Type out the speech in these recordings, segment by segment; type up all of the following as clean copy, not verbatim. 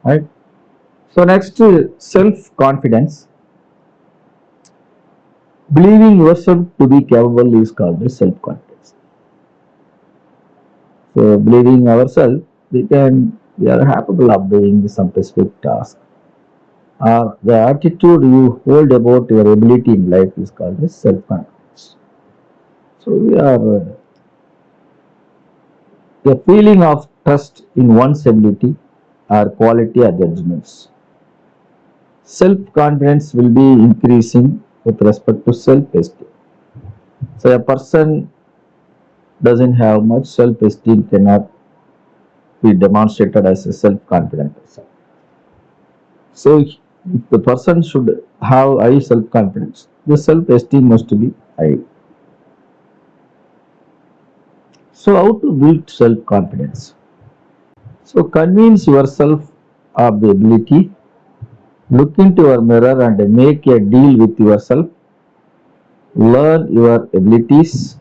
right? So next, self-confidence. Believing yourself to be capable is called as self-confidence. So believing ourselves, we are capable of doing some specific task. The attitude you hold about your ability in life is called as self-confidence. So we are a feeling of trust in one's ability or quality or judgments. Self-confidence will be increasing with respect to self-esteem. So a person doesn't have much self-esteem cannot be demonstrated as a self-confident person. So if the person should have high self-confidence, the self-esteem must be high. So how to build self-confidence? So convince yourself of the ability, look into your mirror and make a deal with yourself, learn your abilities,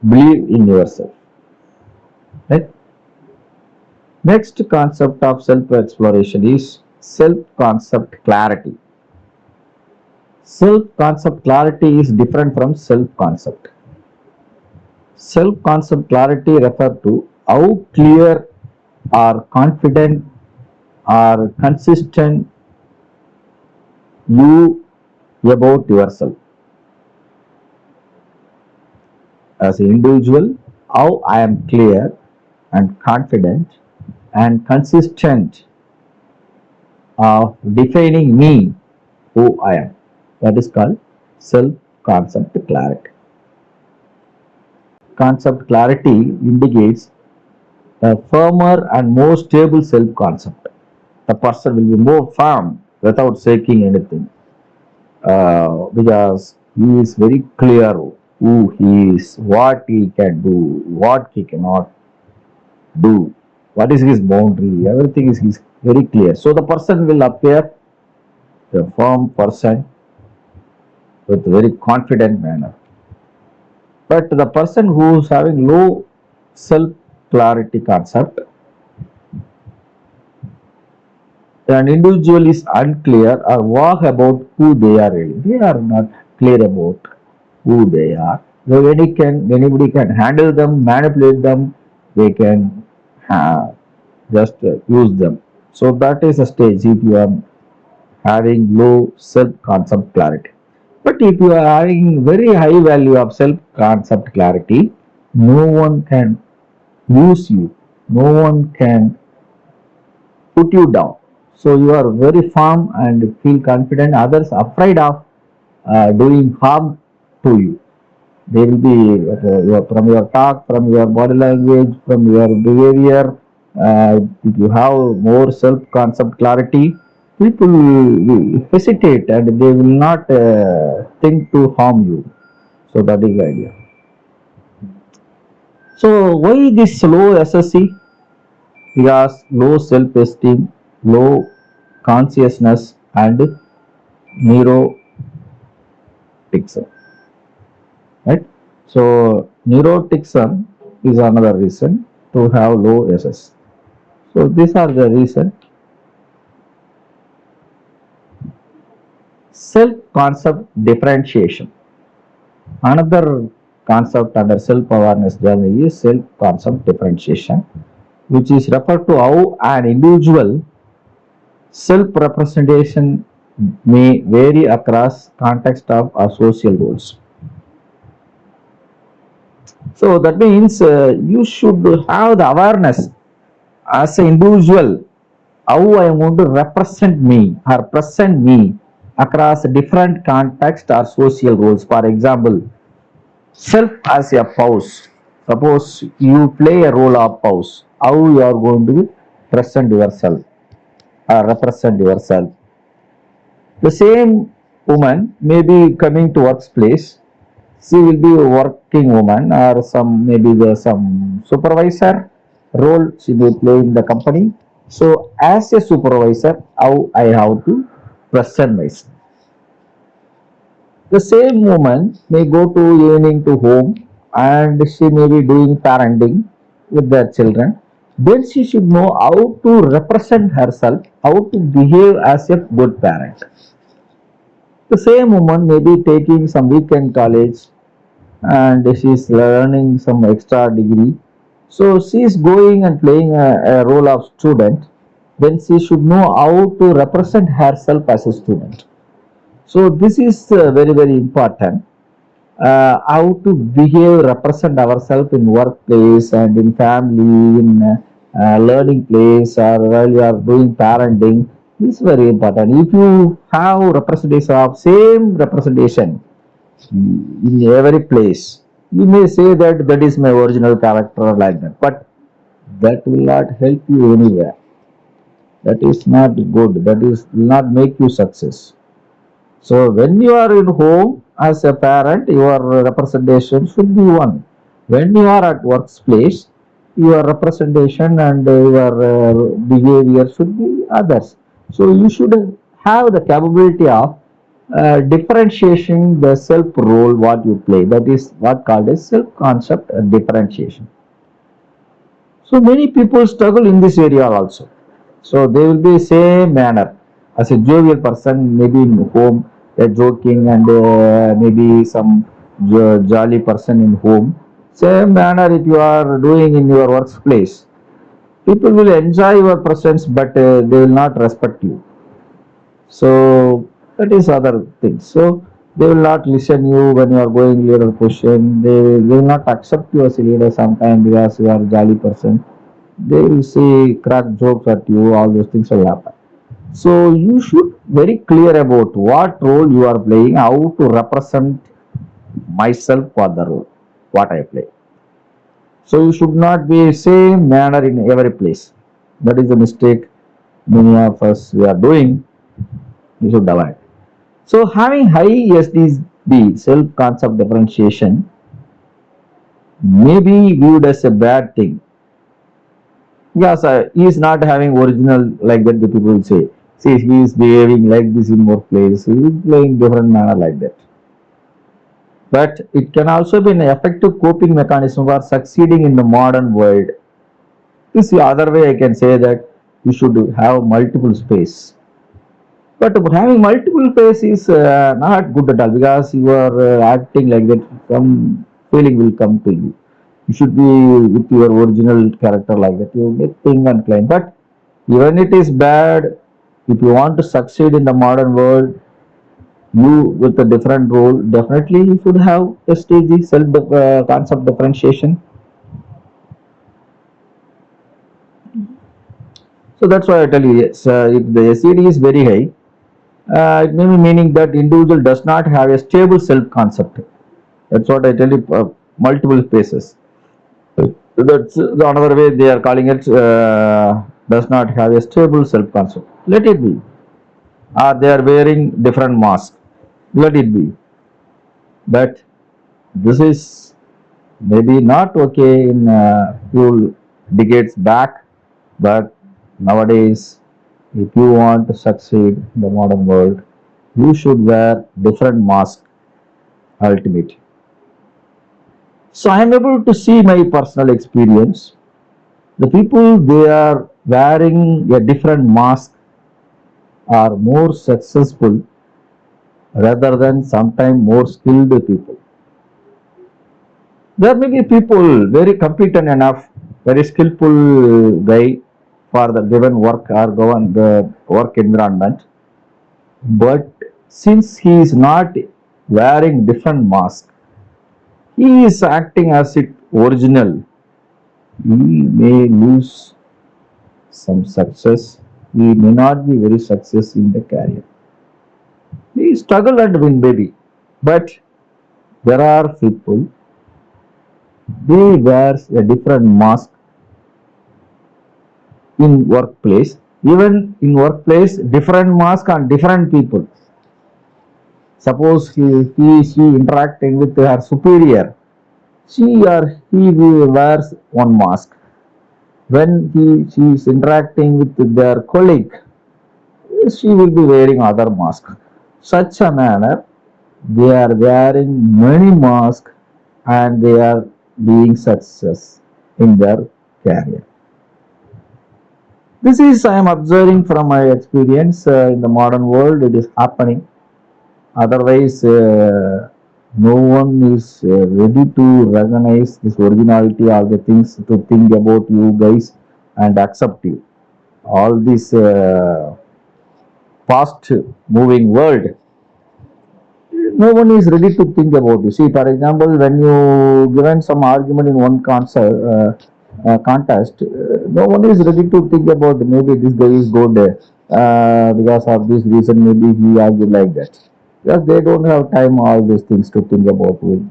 believe in yourself. Right? Next concept of self-exploration is self-concept clarity. Self-concept clarity is different from self-concept. Self-concept clarity refers to how clear or confident or consistent you about yourself as an individual, how I am clear and confident and consistent of defining me who I am. That is called self concept clarity. Concept clarity indicates a firmer and more stable self concept. The person will be more firm without shaking anything because he is very clear who he is, what he can do, what he cannot do, what is his boundary, everything is very clear. So the person will appear a firm person with very confident manner. But the person who is having low self clarity concept, an individual is unclear or vague about who they are really. They are not clear about who they are. So anybody can handle them, manipulate them, they can just use them. So that is a stage if you are having low self-concept clarity. But if you are having very high value of self-concept clarity, no one can use you. No one can put you down. So you are very firm and feel confident. Others afraid of doing harm to you. They will be from your talk, from your body language, from your behavior. If you have more self-concept clarity, people will hesitate and they will not think to harm you. So that is the idea. So why this low SSC? Because low self-esteem, low consciousness, and neuroticism. Right? So neuroticism is another reason to have low SS. So these are the reason. Self-concept differentiation. Another concept under self-awareness journey is self-concept differentiation, which is referred to how an individual self-representation may vary across context of our social roles. So that means you should have the awareness as an individual how I am going to represent me or present me across different contexts or social roles. For example, self as a spouse. Suppose you play a role of spouse, how you are going to present yourself or represent yourself. The same woman may be coming to workplace. She will be a working woman or some maybe some supervisor role she may play in the company. So as a supervisor, how I have to present myself. The same woman may go to evening to home and she may be doing parenting with their children. then she should know how to represent herself, how to behave as a good parent. The same woman may be taking some weekend college and she is learning some extra degree. So she is going and playing a role of student. Then she should know how to represent herself as a student. So this is very very important. How to behave, represent ourselves in workplace and in family, in learning place, or while you are doing parenting. This is very important. If you have representation of same representation in every place, you may say that that is my original character like that, but that will not help you anywhere. That is not good. That is will not make you success. So when you are in home as a parent, your representation should be one. When you are at workplace, your representation and your behavior should be others. So you should have the capability of differentiating the self role what you play. That is what called as self concept differentiation. So many people struggle in this area also. So they will be same manner as a jovial person, maybe in home, a joking and maybe some jolly person in home. Same manner if you are doing in your workplace. People will enjoy your presence, but they will not respect you. So that is other things. So they will not listen you when you are going leader position. They will not accept you as a leader sometimes because you are a jolly person. They will say crack jokes at you. All those things will happen. So you should very clear about what role you are playing, how to represent myself for the role, what I play. So you should not be same manner in every place. That is the mistake many of us we are doing. We should avoid. So having high SDB self-concept differentiation may be viewed as a bad thing. Yes, he is not having original like that. The people will say, see, he is behaving like this in workplace. He is playing different manner like that. But it can also be an effective coping mechanism for succeeding in the modern world. This is the other way I can say that you should have multiple space. But having multiple face is not good at all because you are acting like that. Some feeling will come to you. You should be with your original character like that. You may think and claim. But even it is bad, if you want to succeed in the modern world, you with a different role, definitely you should have STG self concept differentiation. So that's why I tell you, yes, if the SED is very high, it may be meaning that individual does not have a stable self concept. That's what I tell you, multiple spaces. That's another way they are calling it, does not have a stable self concept. Let it be. Or they are wearing different masks. Let it be. But this is maybe not okay in few decades back, but nowadays, if you want to succeed in the modern world, you should wear different masks ultimately. So I am able to see my personal experience. The people they are wearing a different mask are more successful rather than sometimes more skilled people. There may be people very competent enough, very skillful guy for the given work or given the work environment, but since he is not wearing different mask, he is acting as it original. He may lose some success. He may not be very success in the career. He struggle and win maybe, but there are people they wear a different mask in workplace. Even in workplace, different mask on different people. Suppose she interacting with her superior, she or he wears one mask. When she is interacting with their colleague, she will be wearing other mask. Such a manner, they are wearing many masks and they are being success in their career. This is I am observing from my experience in the modern world. It is happening. Otherwise, no one is ready to recognize this originality, all the things to think about you guys and accept you. All this fast moving world, no one is ready to think about you. See, for example, when you given some argument in one concert, contest, no one is ready to think about maybe this guy is good because of this reason, maybe he argued like that. Because they don't have time all these things to think about with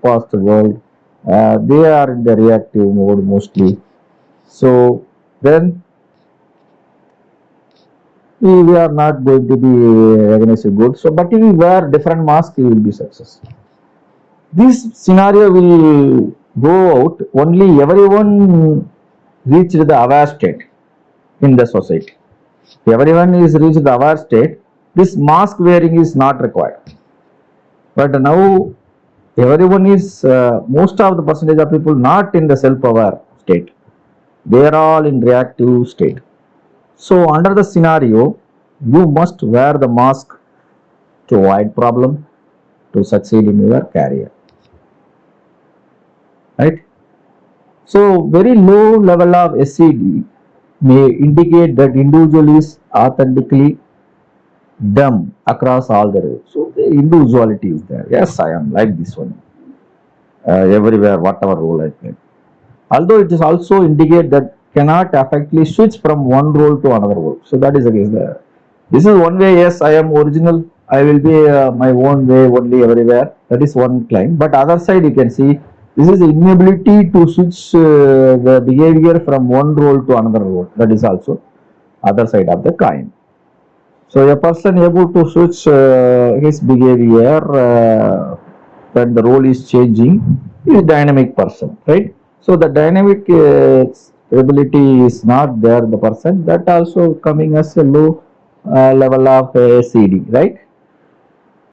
past world. They are in the reactive mode mostly. So then we are not going to be recognized good. So, but if we wear different mask, we will be success. This scenario will go out only everyone reached the aware state in the society. If everyone is reached the aware state, this mask wearing is not required. But now everyone is most of the percentage of people not in the self-aware state. They are all in reactive state. So under the scenario, you must wear the mask to avoid problem to succeed in your career, right? So very low level of SCD may indicate that individual is authentically dumb across all the roles. So the individuality is there. Yes, I am like this one everywhere, whatever role I play. Although it is also indicate that cannot effectively switch from one role to another role. So that is the case there. This is one way. Yes, I am original. I will be my own way only everywhere. That is one claim. But other side you can see this is the inability to switch the behavior from one role to another role. That is also other side of the coin. So a person able to switch his behavior when the role is changing is dynamic person, right? So the dynamic ability is not there. The person that also coming as a low level of CD, right?